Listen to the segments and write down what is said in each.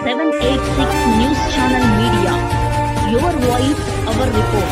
786 News Channel Media. Your voice, our report.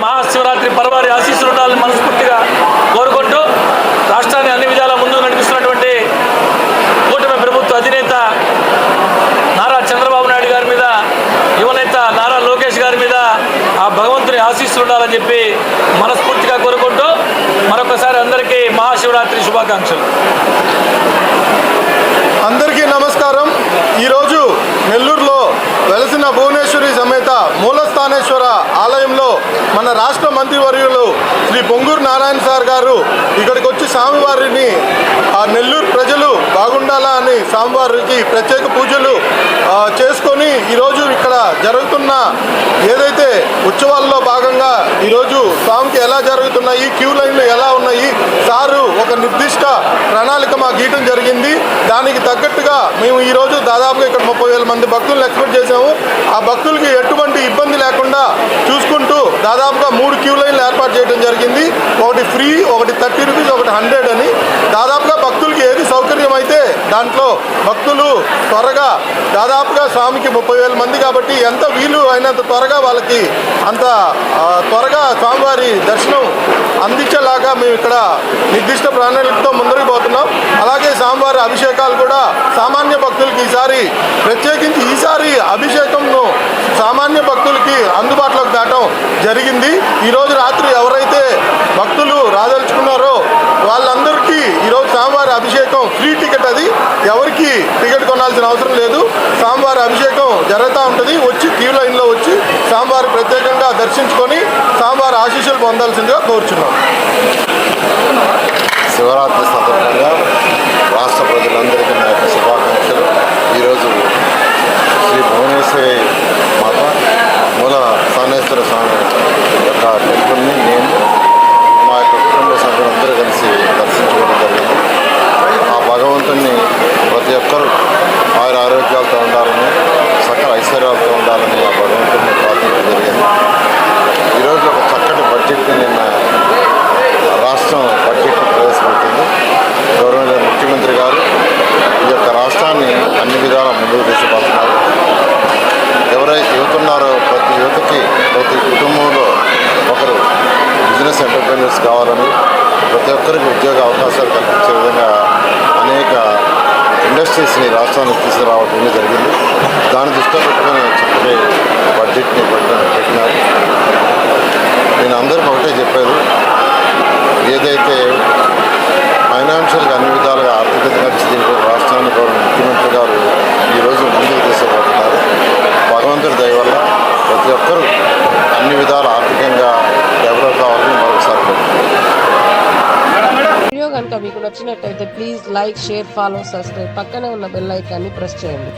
Mahashivratri పర్వారి ఆశీస్సులు ఉండాలని మనస్ఫూర్తిగా కోరుకుంటూ రాష్ట్రాన్ని అన్ని విధాల ముందుకు నడిపిస్తున్నటువంటి కూటమి ప్రభుత్వ అధినేత నారా చంద్రబాబు నాయుడు గారి మీద, యువనేత నారా లోకేష్ గారి మీద ఆ భగవంతుని ఆశీస్సులు ఉండాలని చెప్పి మనస్ఫూర్తిగా కోరుకుంటూ మరొకసారి అందరికీ మహాశివరాత్రి శుభాకాంక్షలు. అందరికీ నమస్కారం. ఈరోజు నెల్లూరులో వెలసిన భువనేశ్వరి సమేత మూలస్థానేశ్వర ఆలయంలో మన రాష్ట్ర మంత్రివర్యులు శ్రీ పొంగూరు నారాయణ సార్ గారు ఇక్కడికి వచ్చి స్వామివారిని ఆ నెల్లూరు ప్రజలు బాగుండాలా అని స్వామివారికి ప్రత్యేక పూజలు చేసుకొని ఈరోజు ఇక్కడ జరుగుతున్న ఏదైతే ఉత్సవాల్లో భాగంగా ఈరోజు స్వామికి ఎలా జరుగుతున్నాయి, క్యూ లైన్లు ఎలా ఉన్నాయి, సారు ఒక నిర్దిష్ట ప్రణాళిక మా గీయటం జరిగింది. దానికి తగ్గట్టుగా మేము ఈరోజు దాదాపుగా ఇక్కడ 30,000 మంది భక్తులను ఎక్స్పెక్ట్ చేసాము. ఆ భక్తులకి ఎటువంటి ఇబ్బంది లేకుండా చూసుకుంటూ దాదాపుగా 3 క్యూ లైన్లు ఏర్పాటు చేయడం జరిగింది. ఒకటి ఫ్రీ, ఒకటి 30 రూపీస్, ఒకటి 100 అని. దాదాపుగా భక్తులకి ఏది సౌకర్యం అయితే దాంట్లో భక్తులు త్వరగా దాదాపుగా స్వామికి 30,000 మంది కాబట్టి ఎంత వీలు అయినంత త్వరగా వాళ్ళకి అంత త్వరగా స్వామివారి దర్శనం అందించేలాగా మేము ఇక్కడ నిర్దిష్ట ప్రణాళికతో ముందుకు పోతున్నాం. అలాగే స్వామివారి అభిషేకాలు కూడా సామాన్య భక్తులకి ఈసారి ప్రత్యేకించి ఈసారి అభిషేకంను సామాన్య భక్తులకి అందుబాటులోకి దాటం జరిగింది. ఈరోజు రాత్రి ఎవరైతే భక్తులు రాదలుచుకున్నారో వాళ్ళందరికీ ఈరోజు స్వామివారి అభిషేకం ఫ్రీ టికెట్, అది ఎవరికి టికెట్ కొనాల్సిన అవసరం లేదు. స్వామివారి అభిషేకం జరుగుతూ ఉంటుంది. వచ్చి క్యూ లైన్లో వచ్చి స్వామివారి ప్రత్యేకంగా దర్శించుకొని స్వామివారి ఆశీస్సులు పొందాల్సిందిగా కోరుచున్నాం. శివరాత్రి సందర్భంగా రాష్ట్ర ప్రజలందరికీ నా యొక్క శుభాకాంక్షలు. ఈరోజు శ్రీ భువనేశ్వరి మాత మూల స్థానేశ్వర స్వామి యొక్క టెంపుల్ని నేను మా యొక్క కుటుంబ సభ్యులందరూ కలిసి దర్శించుకోవడం జరిగింది. ఆ భగవంతుని ప్రతి ఒక్కరూ వారి ఆరోగ్యాలతో ఉండాలని, సకల ఐశ్వర్యాలతో ఉండాలని ఆ భగవంతుని ప్రార్థించడం జరిగింది. ఈరోజు ఒక చక్కటి బడ్జెట్ని నిన్న రాష్ట్రం బడ్జెట్ ప్రవేశపెట్టింది. గౌరవనీయ ముఖ్యమంత్రి గారు ఈ యొక్క రాష్ట్రాన్ని అన్ని విధాల ముందుకు తీసుకుపోతున్నారు. ఎవరైతే యువత ఉన్నారో ప్రతి యువతకి, ప్రతి కుటుంబంలో ఒకరు బిజినెస్ ఎంటర్ప్రెన్యూర్స్ కావాలని, ప్రతి ఒక్కరికి ఉద్యోగ అవకాశాలు కల్పించే విధంగా అనేక ఇండస్ట్రీస్ని రాష్ట్రానికి తీసుకురావడం జరిగింది. దాన్ని దృష్టిలో పెట్టుకొని చక్కటి బడ్జెట్ని పెట్టినారు. నేను అందరికీ ఒకటే చెప్పేది, ఏదైతే ఫైనాన్షియల్గా అన్ని విధాలుగా ఆర్థికంగా స్థితిలో రాష్ట్రాన్ని గౌరవ ముఖ్యమంత్రి గారు ఈరోజు ముందుకు తీసుకుపోతున్నారు. భగవంతుడి దయ వల్ల ప్రతి ఒక్కరూ అన్ని విధాల ఆర్థికంగా డెవలప్ కావాలని మరొకసారి వీడియో కనుక మీకు నచ్చినట్టయితే please like, share, follow, subscribe. పక్కనే ఉన్న బెల్ ఐకాన్ని ప్రెస్ చేయండి.